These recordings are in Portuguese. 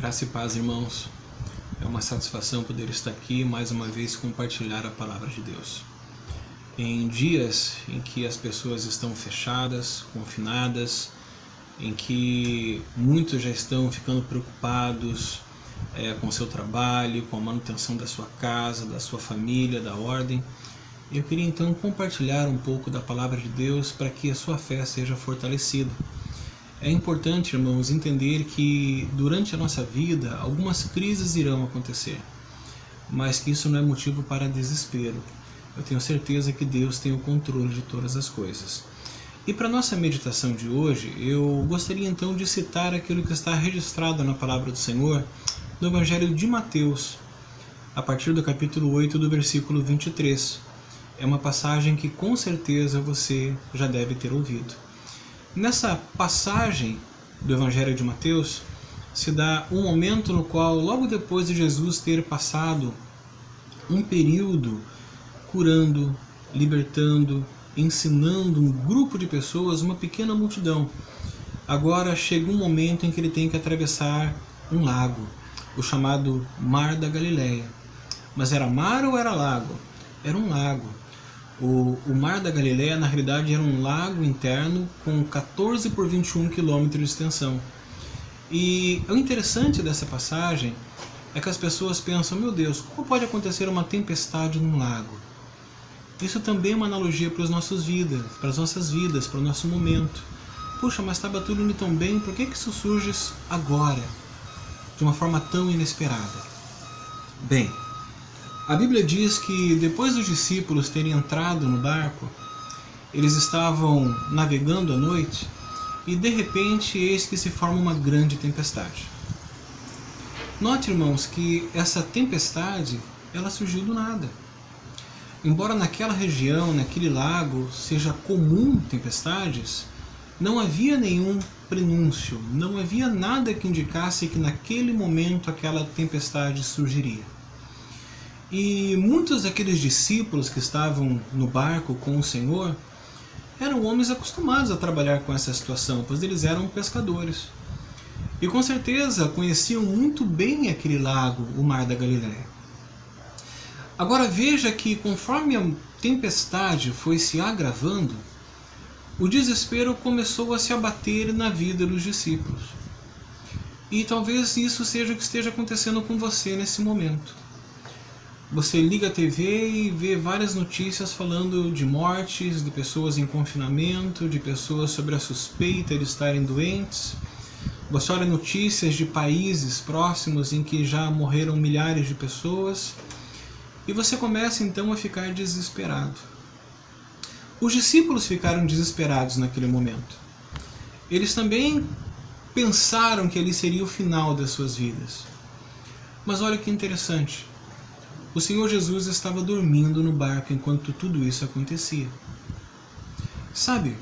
Graça e paz, irmãos. É uma satisfação poder estar aqui mais uma vez compartilhar a palavra de Deus. Em dias em que as pessoas estão fechadas, confinadas, em que muitos já estão ficando preocupados com o seu trabalho, com a manutenção da sua casa, da sua família, da ordem, eu queria então compartilhar um pouco da palavra de Deus para que a sua fé seja fortalecida. É importante, irmãos, entender que durante a nossa vida algumas crises irão acontecer, mas que isso não é motivo para desespero. Eu tenho certeza que Deus tem o controle de todas as coisas. E para a nossa meditação de hoje, eu gostaria então de citar aquilo que está registrado na palavra do Senhor no Evangelho de Mateus, a partir do capítulo 8, do versículo 23. É uma passagem que com certeza você já deve ter ouvido. Nessa passagem do Evangelho de Mateus, se dá um momento no qual, logo depois de Jesus ter passado um período curando, libertando, ensinando um grupo de pessoas, uma pequena multidão, agora chega um momento em que ele tem que atravessar um lago, o chamado Mar da Galileia. Mas era mar ou era lago? Era um lago. O Mar da Galileia, na realidade, era um lago interno com 14 por 21 quilômetros de extensão. E o interessante dessa passagem é que as pessoas pensam, meu Deus, como pode acontecer uma tempestade num lago? Isso também é uma analogia para as nossas vidas, para o nosso momento. Puxa, mas estava tudo indo tão bem, por que isso surge agora, de uma forma tão inesperada? Bem, a Bíblia diz que depois dos discípulos terem entrado no barco, eles estavam navegando à noite e de repente eis que se forma uma grande tempestade. Note, irmãos, que essa tempestade ela surgiu do nada. Embora naquela região, naquele lago, seja comum tempestades, não havia nenhum prenúncio, não havia nada que indicasse que naquele momento aquela tempestade surgiria. E muitos daqueles discípulos que estavam no barco com o Senhor eram homens acostumados a trabalhar com essa situação, pois eles eram pescadores. E com certeza conheciam muito bem aquele lago, o Mar da Galileia. Agora veja que conforme a tempestade foi se agravando, o desespero começou a se abater na vida dos discípulos. E talvez isso seja o que esteja acontecendo com você nesse momento. Você liga a TV e vê várias notícias falando de mortes, de pessoas em confinamento, de pessoas sobre a suspeita de estarem doentes. Você olha notícias de países próximos em que já morreram milhares de pessoas e você começa então a ficar desesperado. Os discípulos ficaram desesperados naquele momento. Eles também pensaram que ali seria o final das suas vidas. Mas olha que interessante. O Senhor Jesus estava dormindo no barco enquanto tudo isso acontecia. Sabe,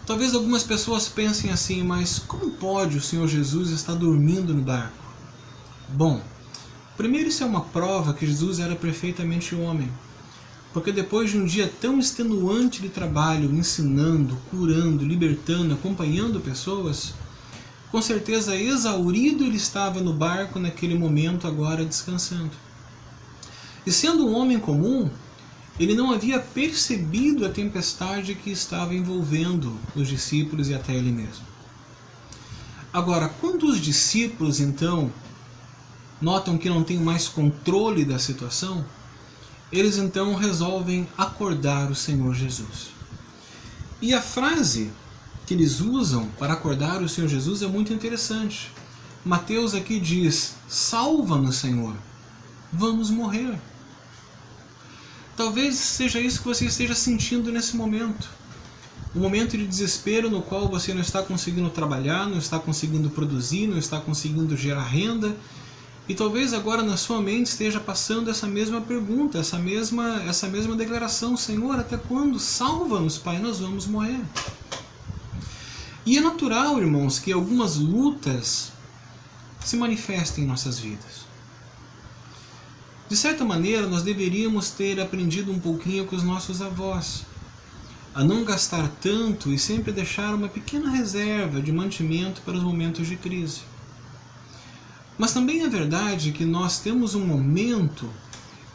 talvez algumas pessoas pensem assim, mas como pode o Senhor Jesus estar dormindo no barco? Bom, primeiro isso é uma prova que Jesus era perfeitamente homem. Porque depois de um dia tão extenuante de trabalho, ensinando, curando, libertando, acompanhando pessoas, com certeza exaurido ele estava no barco naquele momento agora descansando. E sendo um homem comum, ele não havia percebido a tempestade que estava envolvendo os discípulos e até ele mesmo. Agora, quando os discípulos então notam que não têm mais controle da situação, eles então resolvem acordar o Senhor Jesus. E a frase que eles usam para acordar o Senhor Jesus é muito interessante. Mateus aqui diz, salva-nos, Senhor, vamos morrer. Talvez seja isso que você esteja sentindo nesse momento. Um momento de desespero no qual você não está conseguindo trabalhar, não está conseguindo produzir, não está conseguindo gerar renda. E talvez agora na sua mente esteja passando essa mesma pergunta, essa mesma declaração. Senhor, até quando? Salva-nos, Pai, nós vamos morrer. E é natural, irmãos, que algumas lutas se manifestem em nossas vidas. De certa maneira, nós deveríamos ter aprendido um pouquinho com os nossos avós, a não gastar tanto e sempre deixar uma pequena reserva de mantimento para os momentos de crise. Mas também é verdade que nós temos um momento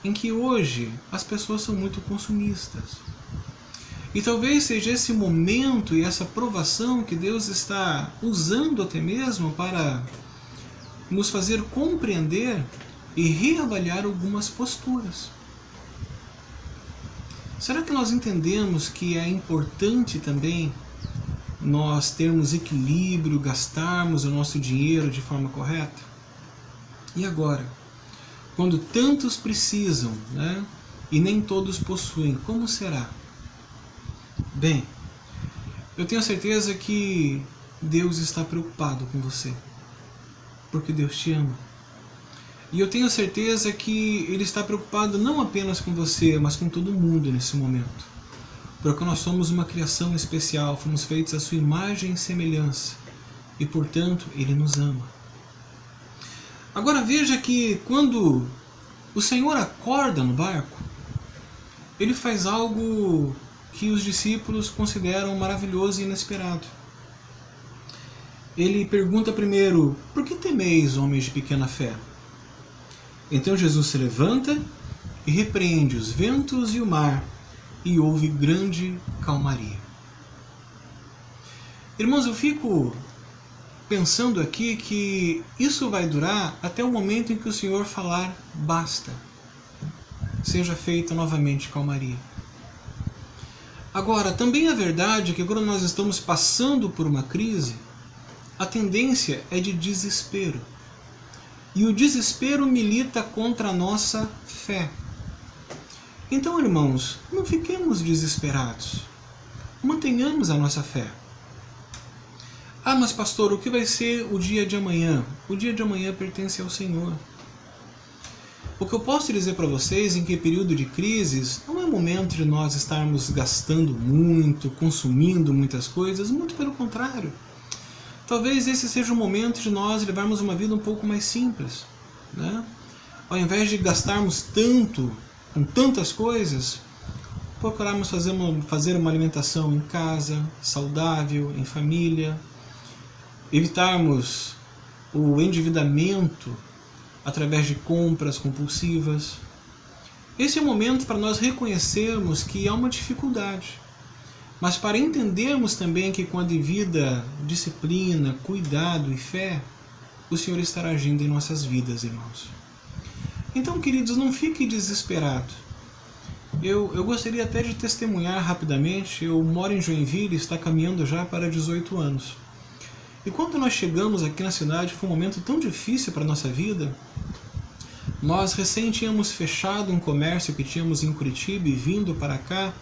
em que hoje as pessoas são muito consumistas. E talvez seja esse momento e essa provação que Deus está usando até mesmo para nos fazer compreender e reavaliar algumas posturas. Será que nós entendemos que é importante também nós termos equilíbrio, gastarmos o nosso dinheiro de forma correta? E agora, quando tantos precisam, né, e nem todos possuem, como será? Bem, eu tenho certeza que Deus está preocupado com você, porque Deus te ama. E eu tenho certeza que Ele está preocupado não apenas com você, mas com todo mundo nesse momento. Porque nós somos uma criação especial, fomos feitos à sua imagem e semelhança. E, portanto, Ele nos ama. Agora veja que quando o Senhor acorda no barco, Ele faz algo que os discípulos consideram maravilhoso e inesperado. Ele pergunta primeiro: por que temeis, homens de pequena fé? Então Jesus se levanta e repreende os ventos e o mar, e houve grande calmaria. Irmãos, eu fico pensando aqui que isso vai durar até o momento em que o Senhor falar basta. Seja feita novamente calmaria. Agora, também é verdade que quando nós estamos passando por uma crise, a tendência é de desespero. E o desespero milita contra a nossa fé. Então, irmãos, não fiquemos desesperados. Mantenhamos a nossa fé. Ah, mas pastor, o que vai ser o dia de amanhã? O dia de amanhã pertence ao Senhor. O que eu posso dizer para vocês em que período de crises não é momento de nós estarmos gastando muito, consumindo muitas coisas, muito pelo contrário. Talvez esse seja o momento de nós levarmos uma vida um pouco mais simples, né? Ao invés de gastarmos tanto, com tantas coisas, procurarmos fazer uma alimentação em casa, saudável, em família, evitarmos o endividamento através de compras compulsivas. Esse é o momento para nós reconhecermos que há uma dificuldade, mas para entendermos também que com a devida disciplina, cuidado e fé, o Senhor estará agindo em nossas vidas, irmãos. Então, queridos, não fiquem desesperados. Eu gostaria até de testemunhar rapidamente. Eu moro em Joinville, está caminhando já para 18 anos. E quando nós chegamos aqui na cidade, foi um momento tão difícil para a nossa vida. Nós recém tínhamos fechado um comércio que tínhamos em Curitiba e vindo para cá.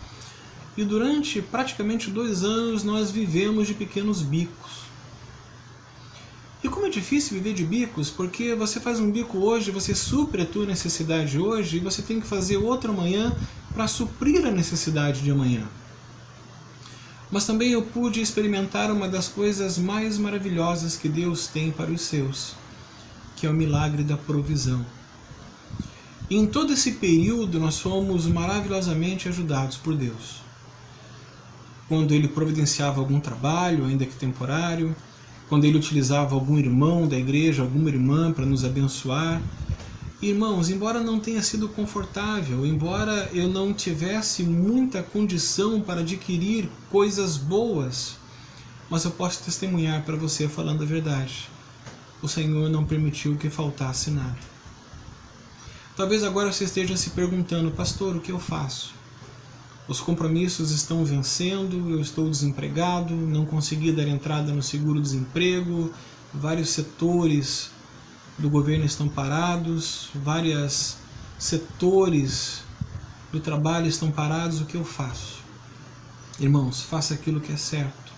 E durante praticamente 2 anos nós vivemos de pequenos bicos. E como é difícil viver de bicos, porque você faz um bico hoje, você supre a tua necessidade hoje, e você tem que fazer outro amanhã para suprir a necessidade de amanhã. Mas também eu pude experimentar uma das coisas mais maravilhosas que Deus tem para os seus, que é o milagre da provisão. E em todo esse período nós fomos maravilhosamente ajudados por Deus. Quando Ele providenciava algum trabalho, ainda que temporário, quando Ele utilizava algum irmão da igreja, alguma irmã para nos abençoar. Irmãos, embora não tenha sido confortável, embora eu não tivesse muita condição para adquirir coisas boas, mas eu posso testemunhar para você falando a verdade. O Senhor não permitiu que faltasse nada. Talvez agora você esteja se perguntando: pastor, o que eu faço? Os compromissos estão vencendo, eu estou desempregado, não consegui dar entrada no seguro-desemprego, vários setores do governo estão parados, vários setores do trabalho estão parados, o que eu faço? Irmãos, faça aquilo que é certo.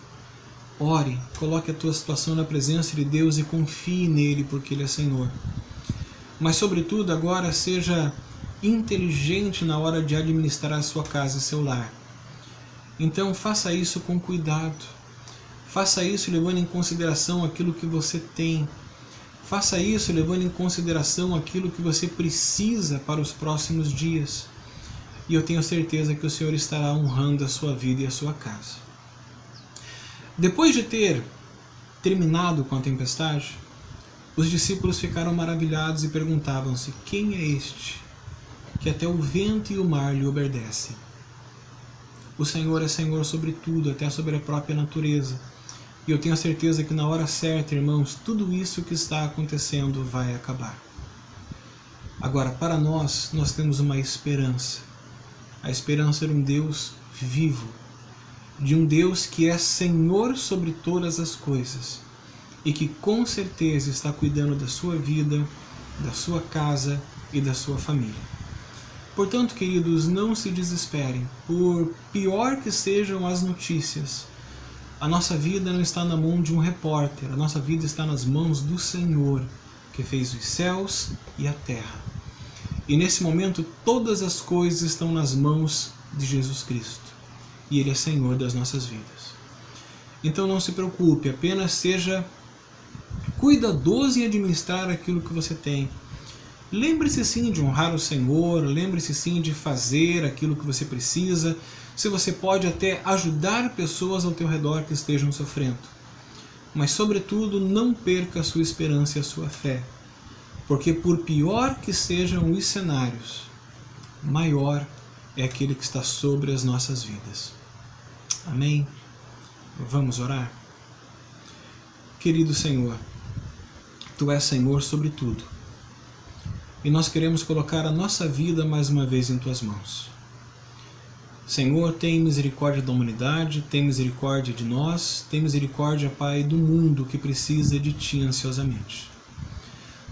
Ore, coloque a tua situação na presença de Deus e confie nele, porque Ele é Senhor. Mas, sobretudo, agora seja inteligente na hora de administrar a sua casa e seu lar. Então, faça isso com cuidado. Faça isso levando em consideração aquilo que você tem. Faça isso levando em consideração aquilo que você precisa para os próximos dias. E eu tenho certeza que o Senhor estará honrando a sua vida e a sua casa. Depois de ter terminado com a tempestade, Os discípulos ficaram maravilhados e perguntavam-se: quem é este, que até o vento e o mar lhe obedecem? O Senhor é Senhor sobre tudo, até sobre a própria natureza. E eu tenho a certeza que na hora certa, irmãos, tudo isso que está acontecendo vai acabar. Agora, para nós temos uma esperança. A esperança de um Deus vivo, de um Deus que é Senhor sobre todas as coisas e que com certeza está cuidando da sua vida, da sua casa e da sua família. Portanto, queridos, não se desesperem, por pior que sejam as notícias. A nossa vida não está na mão de um repórter, a nossa vida está nas mãos do Senhor, que fez os céus e a terra. E nesse momento todas as coisas estão nas mãos de Jesus Cristo, e Ele é Senhor das nossas vidas. Então não se preocupe, apenas seja cuidadoso em administrar aquilo que você tem. Lembre-se sim de honrar o Senhor, lembre-se sim de fazer aquilo que você precisa, se você pode até ajudar pessoas ao teu redor que estejam sofrendo. Mas sobretudo não perca a sua esperança e a sua fé, porque por pior que sejam os cenários, maior é aquele que está sobre as nossas vidas. Amém? Vamos orar? Querido Senhor, Tu és Senhor sobre tudo. E nós queremos colocar a nossa vida mais uma vez em Tuas mãos. Senhor, tem misericórdia da humanidade, tem misericórdia de nós, tem misericórdia, Pai, do mundo que precisa de Ti ansiosamente.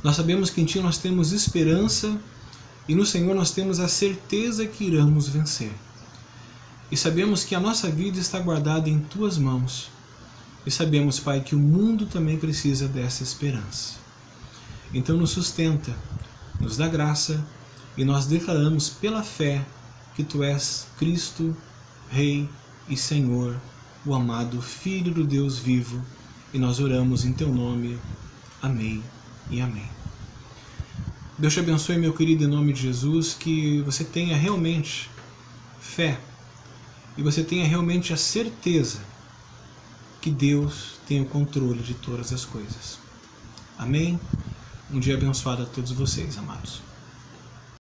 Nós sabemos que em Ti nós temos esperança e no Senhor nós temos a certeza que iremos vencer. E sabemos que a nossa vida está guardada em Tuas mãos. E sabemos, Pai, que o mundo também precisa dessa esperança. Então nos sustenta, nos dá graça e nós declaramos pela fé que Tu és Cristo, Rei e Senhor, o amado Filho do Deus vivo, e nós oramos em Teu nome. Amém e amém. Deus te abençoe, meu querido, em nome de Jesus, que você tenha realmente fé e você tenha realmente a certeza que Deus tem o controle de todas as coisas. Amém? Um dia abençoado a todos vocês, amados.